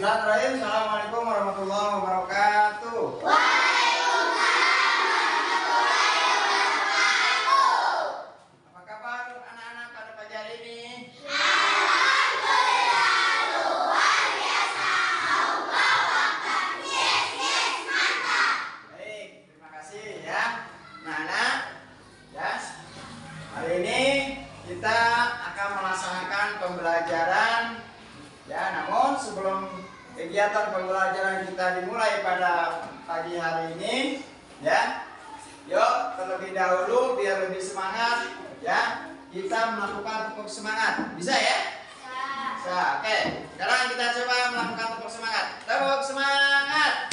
Bismillahirrahmanirrahim. Assalamualaikum warahmatullahi wabarakatuh. Apa kabar anak-anak pada pagi hari ini? Baik, terima kasih ya. Nah, anak, ya. Hari ini kita akan melaksanakan pembelajaran. Ya, namun sebelum kegiatan pembelajaran kita dimulai pada pagi hari ini, ya, yuk terlebih dahulu biar lebih semangat, ya, kita melakukan tepuk semangat. Bisa ya? Bisa. Oke. Sekarang kita coba melakukan tepuk semangat. Tepuk semangat.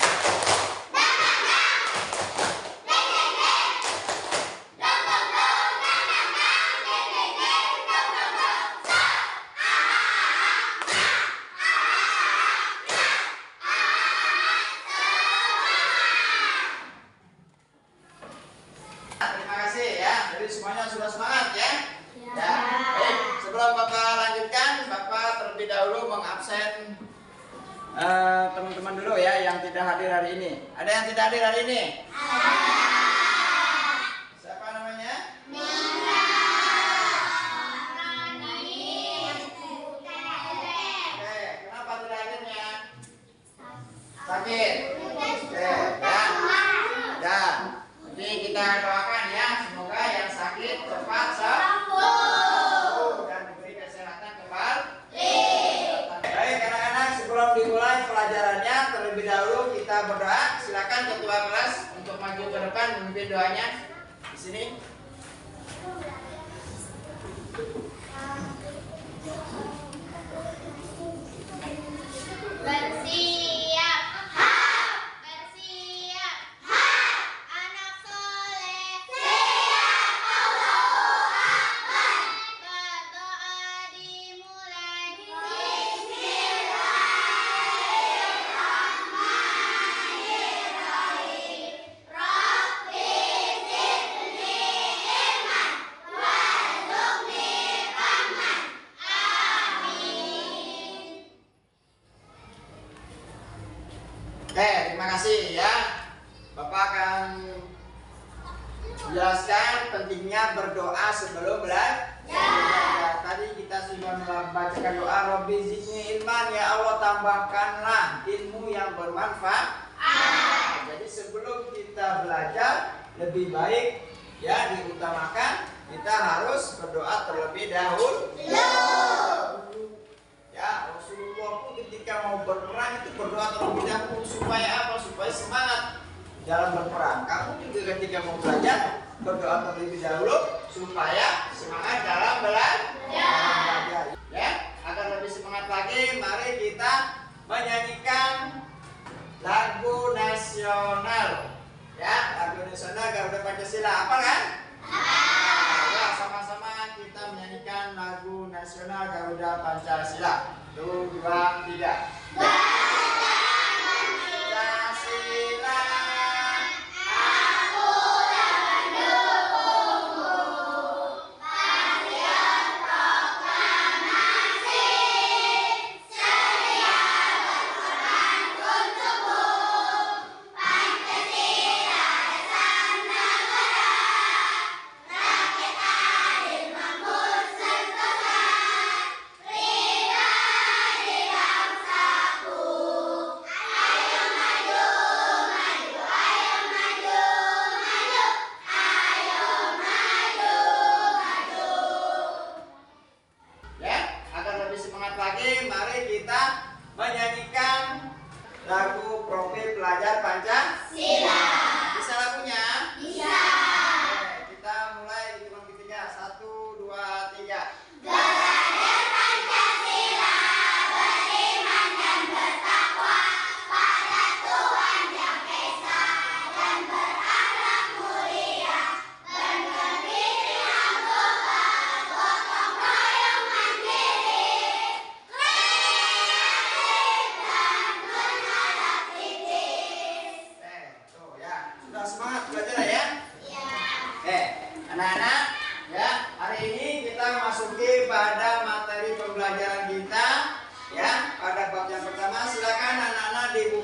Terima kasih ya. Jadi semuanya sudah semangat ya? Ya. Baik, sebelum Bapak lanjutkan, Bapak terlebih dahulu mengabsen teman-teman dulu ya yang tidak hadir hari ini. Ada yang tidak hadir hari ini? Siapa namanya? Oke, kenapa tidak hadirnya? Sakit. Oke, ya. Ya. Jadi kita doakan ya, semoga yang sakit cepat sembuh dan diberi kesehatan kembali. Baik anak-anak, sebelum dimulai pelajarannya terlebih dahulu kita berdoa. Silakan ketua kelas untuk maju ke depan memimpin doanya di sini. Bersiap, bersiap, anak soleh, siap, Allahu Akbar, berdoa dimulai, Bismillahirrahmanirrahim, Rabbi zidni ilman, warzuqni rahman, amin. Oke, terima kasih ya. Bapak akan menjelaskan pentingnya berdoa sebelum belajar. Tadi kita sudah membacakan doa Robbi zidni ilman, ya Allah tambahkanlah ilmu yang bermanfaat. Jadi sebelum kita belajar lebih baik ya diutamakan kita harus berdoa terlebih dahulu. Ya, Rasulullah pun ketika mau berperang itu berdoa terlebih dahulu supaya apa? Supaya semangat dalam berperang. Kamu juga ketika mau belajar berdoa terlebih dahulu supaya semangat dalam belajar. Ya, agar lebih semangat lagi, mari kita menyanyikan lagu nasional. Ya, lagu nasional Garuda Pancasila. Apa kan? Ya, sama-sama kita menyanyikan lagu nasional Garuda Pancasila. 1, 2, 3. Pancasila, Aku dan mendukungmu, Patriot proklamasi, sedia berkorban untukmu, Pancasila dasar negara, rakyat adil makmur sentosa, ridha di bangsaku. Ayo maju, maju, ayo maju, maju, ayo maju, maju. ya, agar lebih semangat lagi, mari kita menyanyikan lagu Profil Pelajar Pancasila. Bisa lagunya? Bisa. Oke, kita mulai di hitungan ketiga. 1, 2, 3. Belajar Pancasila, beriman dan bertakwa pada Tuhan Yang Esa dan berakhlak mulia, bernegeri anggota, gotong royong mandiri, kreatif dan menghadap kritis. Tuh ya, sudah semangat belajar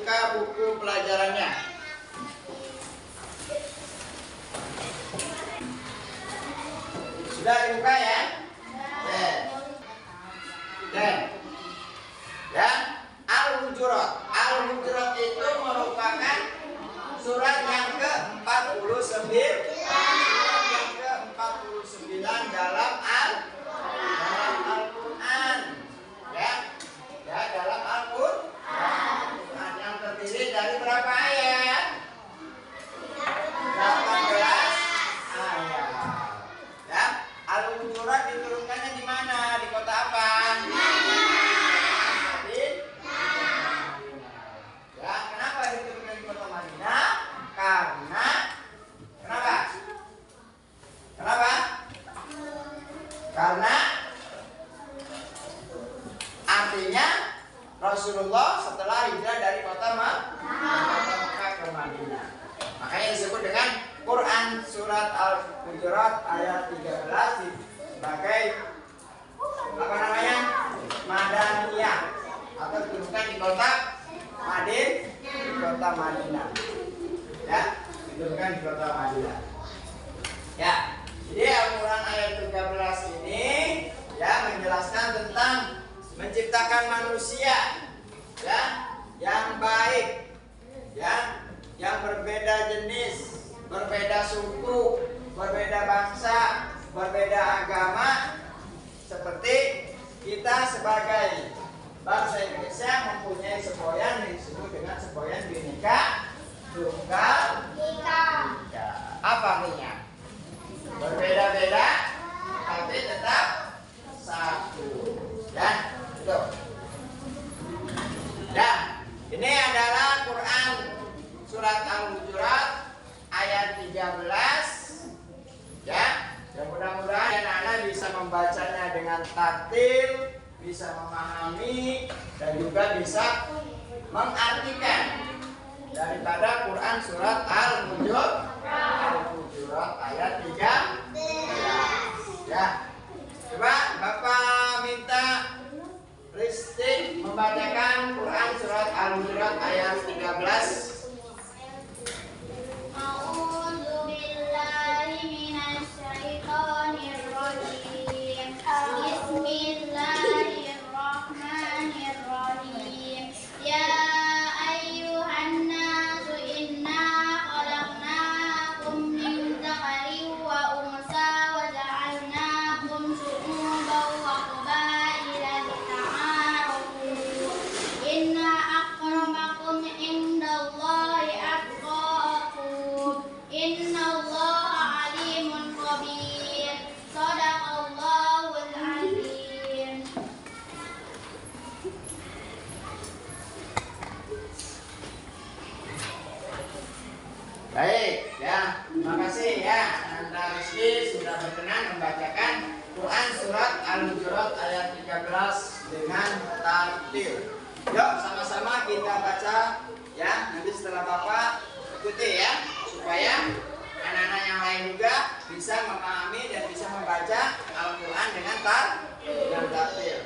membuka buku pelajarannya. Sudah dibuka ya? Ya, Al-Hujurat. Al-Hujurat itu merupakan surat yang ke-49. Yang ke-49 dalam Al-Quran. Ya, dalam Al-Quran yang terdiri dari berapa ayat? 18 ayat. Ya, Al-Hujurat diturunkannya di mana? Di kota apa? Ya, kenapa diturunkan di kota Madinah? Karena artinya Rasulullah setelah hijrah dari kota Mekah ke Madinah. Makanya disebut dengan Quran surat Al-Hujurat ayat 13 sebagai apa namanya? Madaniyah atau diturunkan di kota Madinah. Ya, diturunkan di kota Madinah. Ya, jadi Al-Quran ayat 13 ini ya menjelaskan tentang menciptakan manusia ya yang baik, ya, yang berbeda jenis, berbeda suku, berbeda bangsa, berbeda agama, seperti kita sebagai bangsa Indonesia mempunyai semboyan yang disebut dengan semboyan Bhinneka Tunggal Ika. Apa artinya? Berbeda-beda tapi tetap satu. Dan itu. Dan ini adalah Quran surat Al-Hujurat ayat 13. Ya, dan mudah-mudahan anak-anak bisa membacanya dengan tartil, bisa memahami dan juga bisa mengartikan daripada Quran surat Al-Hujurat ayat 13. Ya. Coba Bapak minta Risti membacakan Quran surat Al-Hujurat ayat 13. Bismillahirrahmanirrahim. Ya ayyuhan nasu inna khalaqnakum min dzakarin wa unsa wa ja'alnakum syu'uban wa qabaila lita'arafu. Inna akramakum indallahi atqakum. Innallaha alimun khabir. Shadaqallahul azim. Baik, ya, terima kasih ya Anda Rizky sudah berkenan membacakan Quran surat Al-Hujurat ayat 13 dengan tartil. Yuk sama-sama kita baca ya, nanti setelah Bapak ikuti ya, supaya anak-anak yang lain juga bisa memahami dan bisa membaca Al-Quran dengan tartil.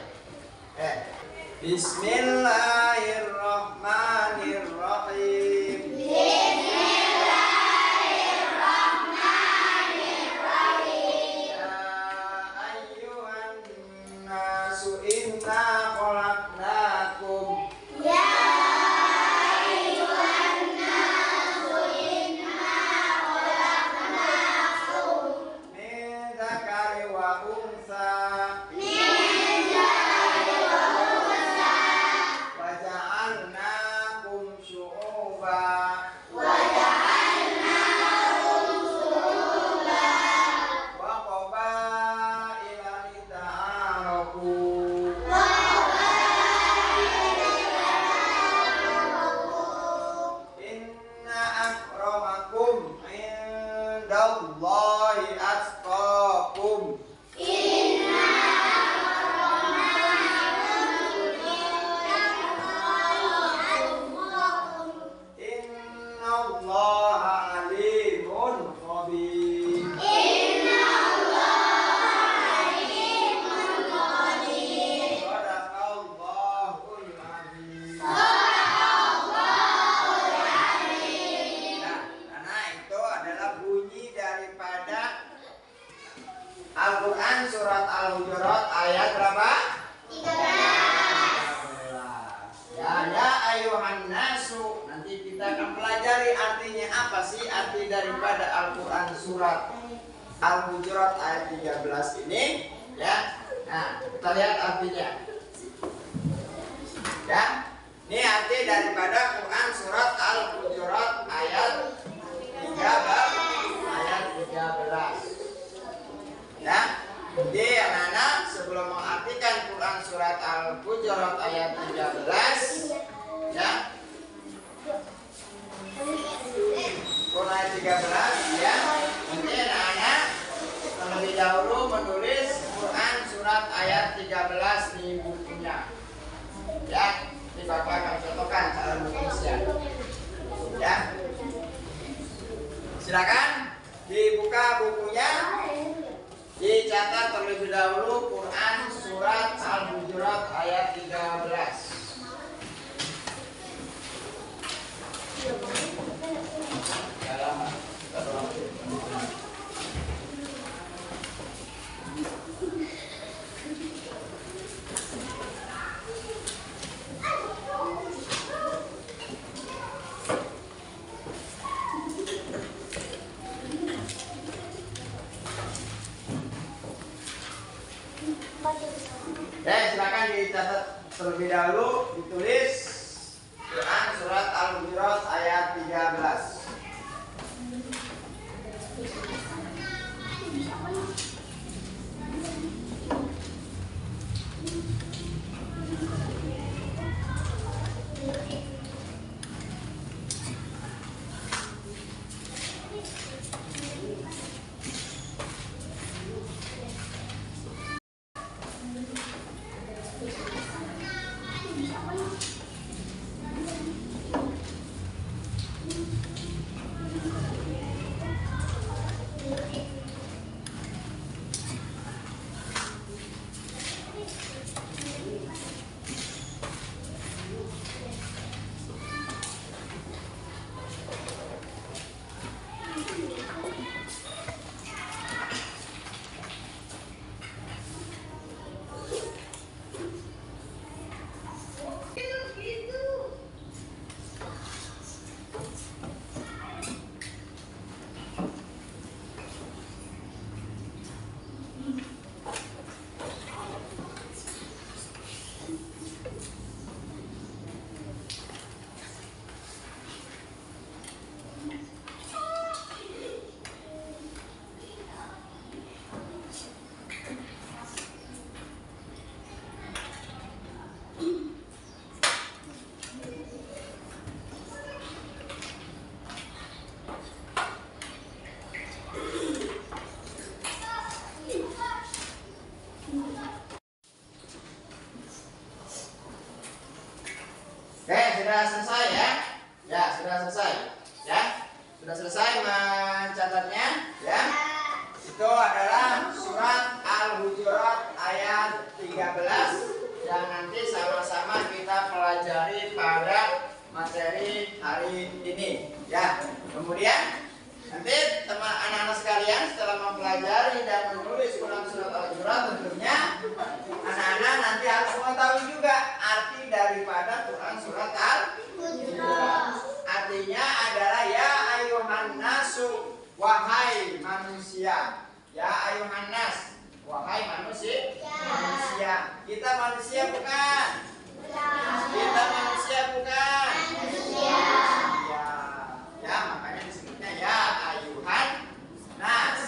Bismillahirrahmanirrahim. Inna khalaqnakum min dzakari wa untha wa Al-Hujurat ayat berapa? 13. Ya ayuhan nasu. Nanti kita akan pelajari artinya apa sih arti daripada Al-Quran surat Al-Hujurat ayat 13 ini, ya. Nah, kita lihat artinya. Ya. Ini arti daripada Quran surat Al-Hujurat ayat 13. Ya. Jadi anak-anak sebelum mengartikan Quran surat Al-Hujurat ayat 13, ya. Quran ayat 13, ya. Nanti anak-anak terlebih dahulu menulis Quran surat ayat 13 di bukunya. Ya, ini Bapak akan contohkan cara menulisnya. Ya. Silakan dibuka bukunya. Dicatat terlebih dahulu Quran surat Al-Hujurat ayat 13. Silakan dicatat terlebih dahulu, ditulis Quran surat Al-Hujurat ayat 13. Sudah selesai ya? Ya, sudah selesai. Ya, sudah selesai mencatatnya. Ya, itu adalah surat Al-Hujurat ayat 13 yang nanti sama-sama kita pelajari pada materi hari ini. Ya, kemudian nanti teman anak-anak sekalian setelah mempelajari dan menulis ulang surat Al-Hujurat, tentunya anak-anak nanti harus mengetahui juga arti daripada Quran surat Al-Hujurat. Artinya adalah ya ayuhan nasu, wahai manusia. Ya ayuhan nas, wahai manusia. Kita manusia bukan? Kita manusia bukan? Ya, makanya disebutnya ya ayuhan nas.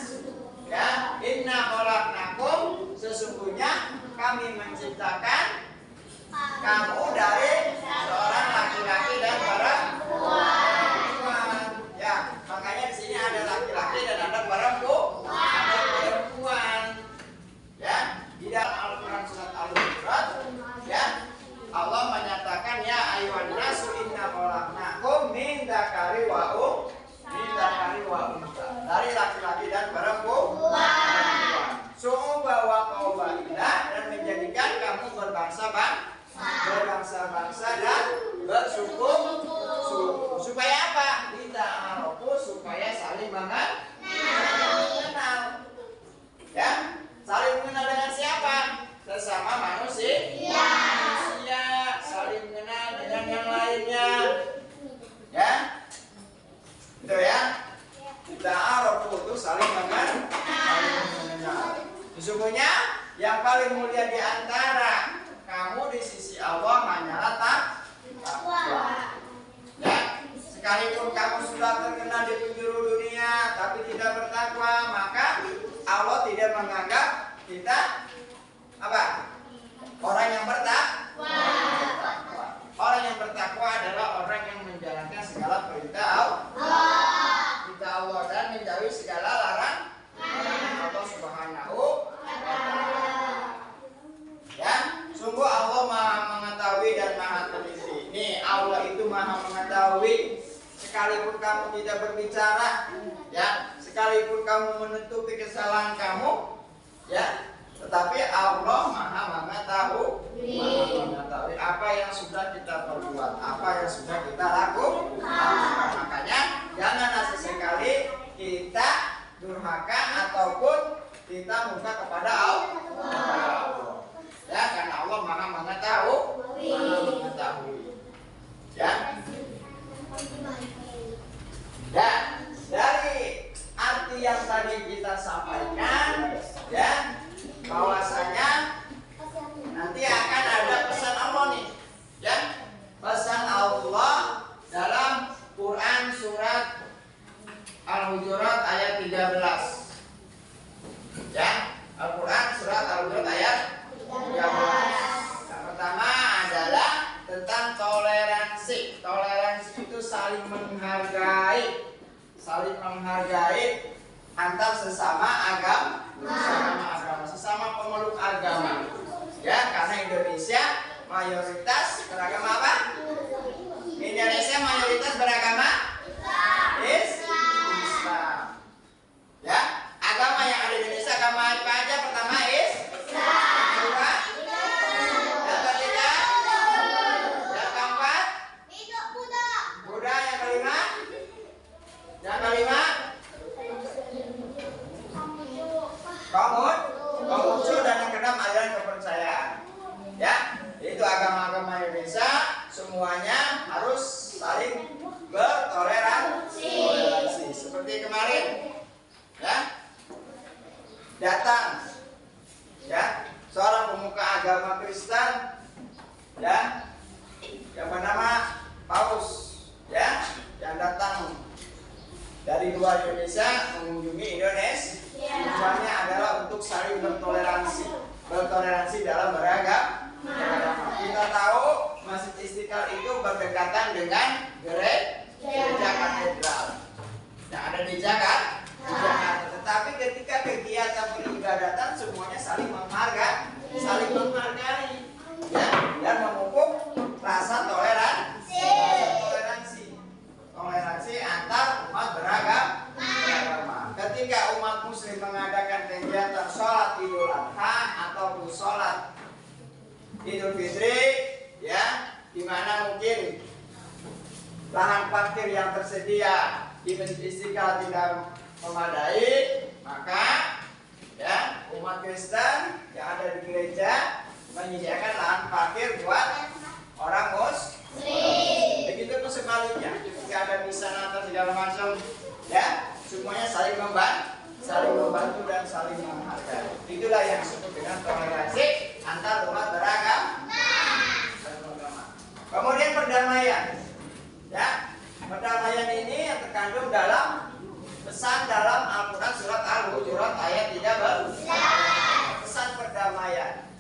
Ya, inna khalaqnakum, sesungguhnya kami menciptakan kamu dari seorang laki-laki dan perempuan. Ya, makanya di sini ada laki-laki dan ada perempuan. Ya, di dalam Al-Quran surat Al-Hujurat, ya, sekalipun kamu sudah terkenal di penjuru dunia tapi tidak bertakwa, maka Allah tidak menganggap kita apa? Orang yang bertakwa. Orang yang bertakwa adalah orang yang menjalankan segala perintah Allah dan menjauhi segala larangan Allah Subhanahu wa Ta'ala. Ya, sungguh Allah Maha mengetahui dan Maha teliti. Nih, Allah itu Maha mengetahui. Sekalipun kamu tidak berbicara, ya, sekalipun kamu menutupi kesalahan kamu, ya, tetapi Allah Maha mengetahui apa yang sudah kita perbuat, apa yang sudah kita lakukan. Makanya jangan sesekali kita durhaka ataupun kita muka kepada Allah. Ya, karena Allah Maha mengetahui. Ya. Dan dari arti yang tadi kita sampaikan, ya, bahwasanya nanti akan ada pesan Allah nih, ya, pesan Allah dalam Quran surat Al-Hujurat ayat 13. Ya, Al-Quran surat Al-Hujurat ayat 13. Yang pertama adalah tentang toleransi. Toleransi itu saling menghargai antar sesama agama, sesama pemeluk agama. Ya, karena Indonesia mayoritas beragama apa? Indonesia mayoritas beragama Islam. Ya, agama yang ada di Indonesia agama apa aja? Pertama Islam. Kedua, yang ketiga, yang keempat, Buddha. Yang kelima, Konghucu, dan yang keenam aliran kepercayaan. Ya, itu agama-agama Indonesia semuanya harus saling bertoleransi. Seperti kemarin, ya, datang, ya, seorang pemuka agama Kristen, ya, yang bernama Paus, ya, yang datang dari luar Indonesia mengunjungi Indonesia. Tujuannya adalah untuk saling bertoleransi dalam beragama. Kita tahu Masjid Istiqlal itu berdekatan dengan gereja katedral yang ada di Jakarta. Tetapi ketika kegiatan peribadatan semuanya saling menghargai, ya, dan memupuk rasa toleransi antar umat beragama. Ketika umat muslim mengadakan kegiatan sholat Idul Adha ataupun sholat Idul Fitri, ya, di mana mungkin lahan parkir yang tersedia di Masjid Istiqlal tidak memadai, maka, ya, umat Kristen yang ada di gereja menyediakan lahan parkir buat orang muslim. Begitu pun sebaliknya, ketika ada misa Natal segala macam, ya, semuanya saling membantu dan saling menghargai. Itulah yang disebut dengan toleransi antar umat beragama. Kemudian perdamaian, ya, perdamaian ini yang terkandung dalam pesan dalam Al-Quran surat Al-Hujurat ayat 13. Pesan perdamaian,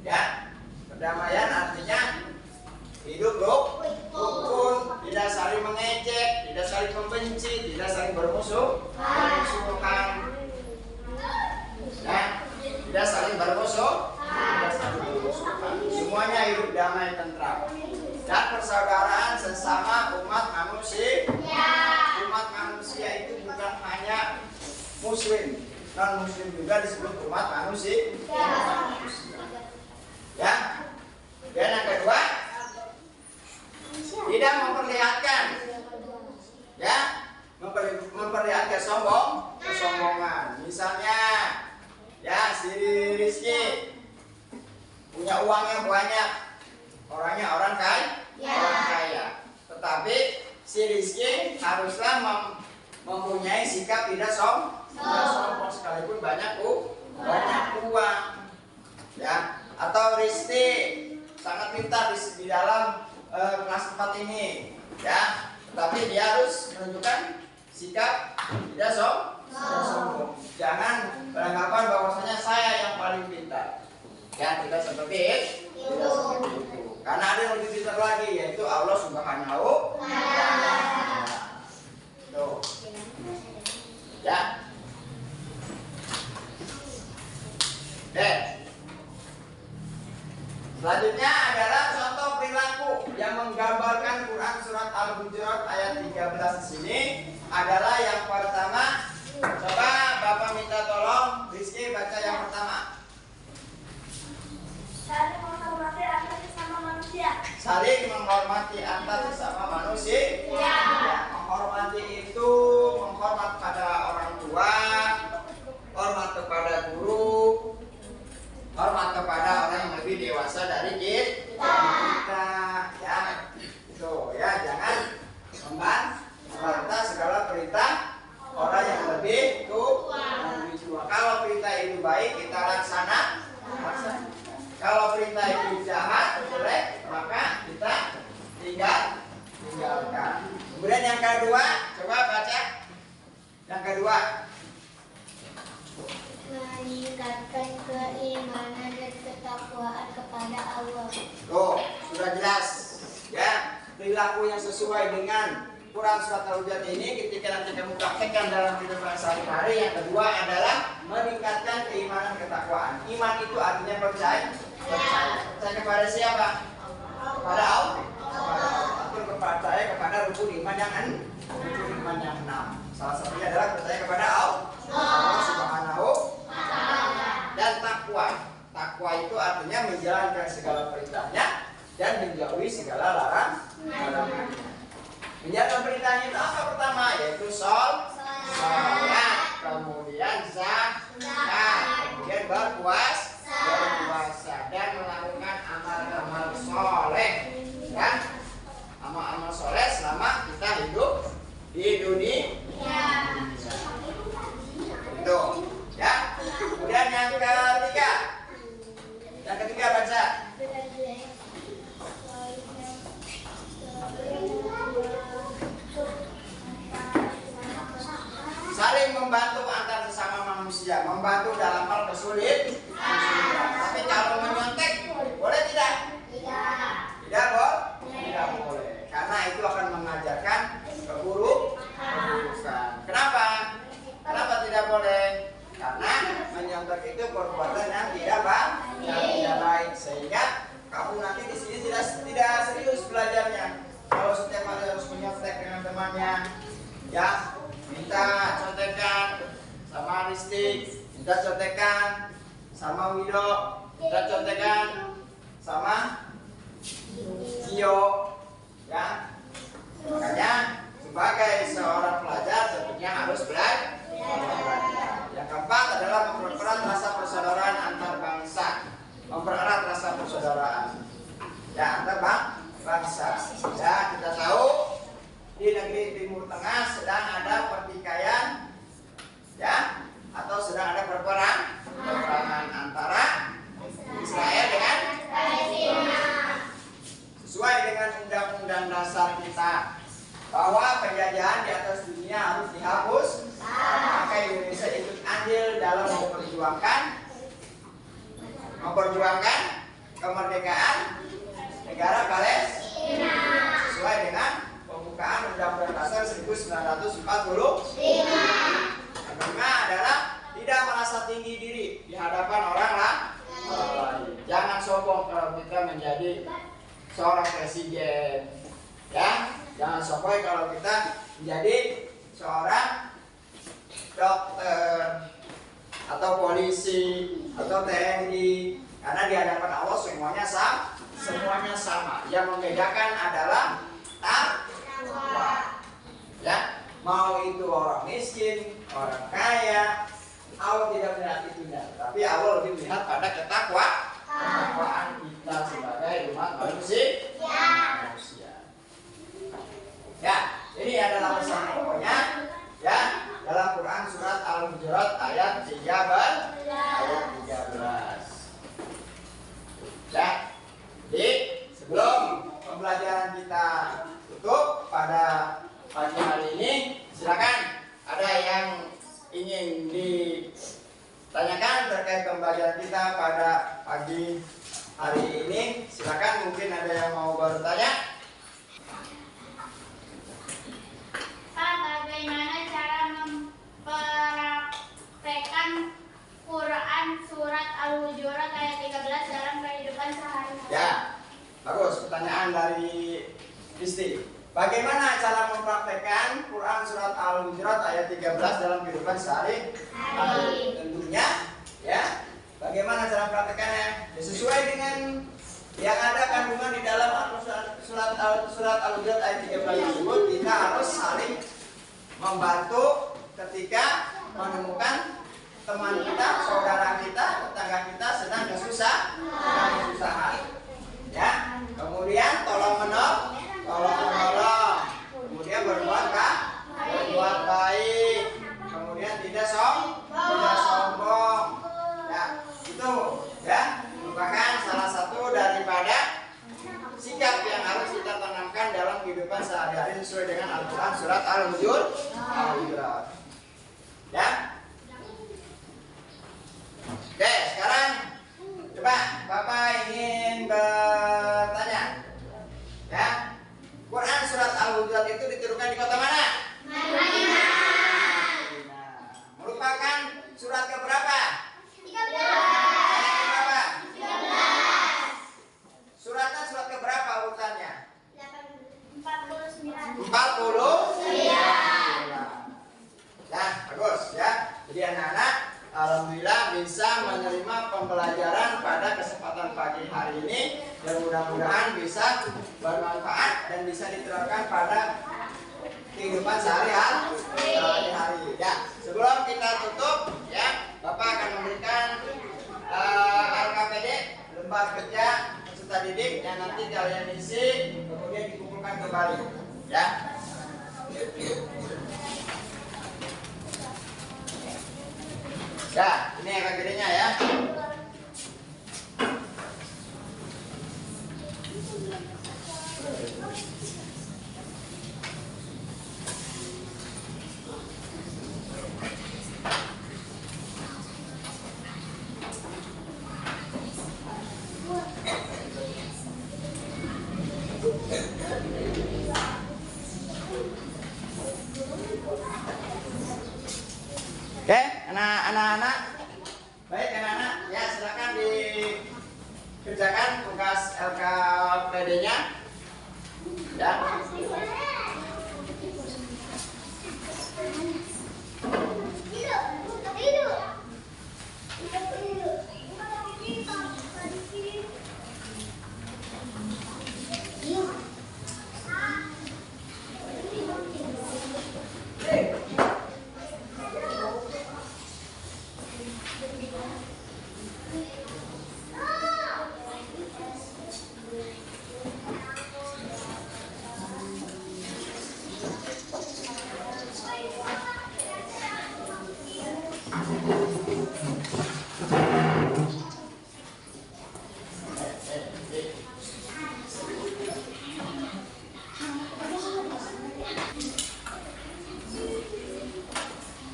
ya, perdamaian artinya hidup rukun, tidak saling mengejek, tidak saling membenci, tidak saling bermusuhan, ya, tidak saling bermusuhan. Semuanya hidup damai tentram dan persaudaraan sesama umat manusia. Umat manusia itu bukan hanya muslim, non muslim juga disebut umat manusia. Ya. Dan yang kedua, tidak memperlihatkan, ya, memperlihatkan kesombongan. Misalnya, ya, si Rizky punya uangnya banyak, orangnya orang kaya, tetapi si Rizky haruslah mempunyai sikap tidak sombong sekalipun banyak uang, ya. Atau Rizky sangat pintar di dalam kelas 4 ini, ya, tetapi Tapi dia harus menunjukkan sikap tidak sombong. Jangan beranggapan bahwasanya saya yang paling pintar. Ya, tidak seperti itu. Karena ada yang lebih pintar lagi, yaitu Allah Subhanahu wa Ta'ala. Tuh. Ya. Oke. Selanjutnya adalah contoh perilaku yang menggambarkan Quran surat Al-Hujurat ayat 13 di sini adalah yang pertama. Coba Bapak minta tolong Rizky baca yang pertama. Saling menghormati antar sesama manusia. Saling menghormati antar sesama manusia. Ya, menghormati itu menghormat pada orang tua, hormat kepada guru, hormat kepada orang yang lebih dewasa dari kita. Ya, itu ya, jangan membantah segala perintah orang yang lebih tua. Kalau perintah itu baik kita laksanakan. Kalau perintah itu jahat, jelek, maka kita tinggalkan. Kemudian yang kedua, coba baca. Yang kedua, meningkatkan keimanan dan ketakwaan kepada Allah. tuh sudah jelas. Ya, perilaku yang sesuai dengan Quran surat Al-Hujurat ini ketika nanti kamu praktekkan dalam kehidupan sehari-hari. Yang kedua adalah meningkatkan keimanan ketakwaan. Iman itu artinya percaya. Percaya kepada siapa? Kepada Allah. Atau percaya kepada rukun iman yang enam. Salah satunya adalah percaya kepada Allah Subhanahu dan takwa. Takwa itu artinya menjalankan segala perintahnya dan menjauhi segala larangannya. Menjalankan perintahnya itu apa pertama? Yaitu salat, kemudian zakat, kemudian berpuasa dan melakukan amal-amal soleh. Ya, amal-amal soleh selama kita hidup di dunia. Itu, ya. Kemudian yang ketiga. Yang ketiga baca. Saling membantu antar sesama manusia, membantu dalam hal kesulitan. Tapi kalau menyontek, boleh tidak? Tidak boleh. Karena itu akan mengajarkan keburukan. Kenapa? Kenapa tidak boleh? Karena menyontek itu perbuatan yang tidak baik, sehingga kamu nanti di sini tidak serius belajarnya. Kalau setiap hari harus menyontek dengan temannya, ya. Minta contekan sama Risti, minta contekan sama Wido, minta contekan sama Tio, ya. Makanya sebagai seorang pelajar tentunya harus belajar. Yang keempat adalah mempererat rasa persaudaraan antar bangsa, mempererat rasa persaudaraan ya antar bangsa. Ya, kita tahu di negeri Timur Tengah sedang ada pertikaian, ya, atau sedang ada peperangan antara Israel dengan Palestina. Sesuai dengan undang-undang dasar kita bahwa penjajahan di atas dunia harus dihapus, maka Indonesia ikut andil dalam memperjuangkan kemerdekaan negara Palestina sesuai dengan pembukaan Undang-Undang Dasar 1945. Yang kelima adalah tidak merasa tinggi diri di hadapan orang lain. Jangan sombong kalau kita menjadi seorang presiden, ya. Jangan sombong kalau kita menjadi seorang dokter atau polisi atau TNI, karena di hadapan Allah semuanya sama. Yang membedakan adalah takwa. Ya, mau itu orang miskin, orang kaya, Allah tidak melihat itunya, tapi Allah lebih melihat pada ketakwaan kita sebagai umat manusia. Ya, ini adalah pesan pokoknya, ya, dalam Quran surat Al-Hujurat ayat 13. Ya, jadi sebelum pembelajaran kita tutup pada pagi hari ini. Silakan, ada yang ingin ditanyakan terkait pembelajaran kita pada pagi hari ini? Silakan, mungkin ada yang mau bertanya. Pak, bagaimana cara mempraktekkan Quran surat Al-Hujurat ayat 13 dalam kehidupan sehari-hari? Ya, bagus pertanyaan dari Kristi. Bagaimana cara mempraktekkan Quran surat Al-Hujurat ayat 13 dalam kehidupan sehari-hari? Tentunya, ya. Bagaimana cara mempraktekannya? Ya, sesuai dengan yang ada kandungan di dalam surat Al-Hujurat ayat 13 tersebut. Kita harus saling membantu ketika menemukan teman kita, saudara kita, tetangga kita sedang kesusahan. Ya. Kemudian tolong menolong. Kemudian berbuat baik. Kemudian tidak sombong. Ya, itu ya merupakan salah satu daripada sikap yang harus kita tanamkan dalam kehidupan sehari-hari sesuai dengan Al-Quran surat Al-Hujurat. Ya. Oke, sekarang coba Bapak ingin bertanya. Ya. Quran surat Al-Hujurat itu diturunkan di kota mana? Madinah. Merupakan surat keberapa? 13. Ayat keberapa? 13. Suratnya surat keberapa urutannya? 49. 49. Ya, bagus ya. Jadi anak-anak, alhamdulillah bisa menerima pembelajaran pada kesempatan pagi hari ini dan mudah-mudahan bisa bermanfaat dan bisa diterapkan pada kehidupan sehari-hari. Ya, sebelum kita tutup, ya, Bapak akan memberikan LKPD, lembar kerja peserta didik, yang nanti kalian isi kemudian dikumpulkan kembali. Ya. Ya, ini LKPD-nya ya. Oke, anak-anak. Baik anak-anak, ya silakan dikerjakan tugas LKPD-nya. Ya.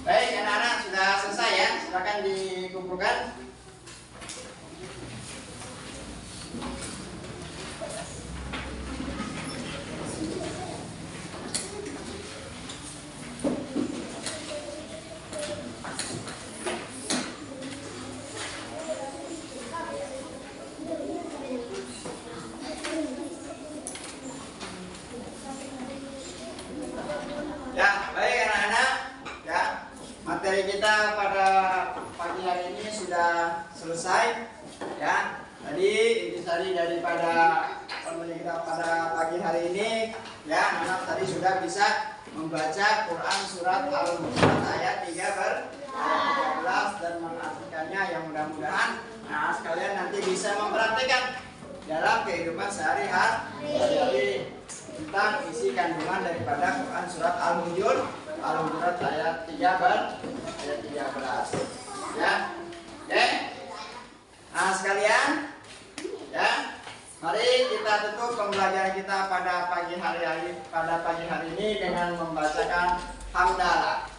Baik anak-anak, sudah selesai ya. Silakan dikumpulkan. Ya, baik anak-anak. Ya, materi kita pada pagi hari ini sudah selesai. Ya, tadi intisari daripada pembelajaran kita pada pagi hari ini, ya, anak-anak tadi sudah bisa membaca Quran surat Al-Hujurat ayat 13 dan mengartikannya, yang mudah-mudahan sekalian nanti bisa mempraktikkan dalam kehidupan sehari-hari tentang isi kandungan daripada Quran surat Al-Hujurat ayat 13. Ya. Oke. Sekalian, ya. Mari kita tutup pembelajaran kita pada pagi hari ini dengan membacakan hamdalah.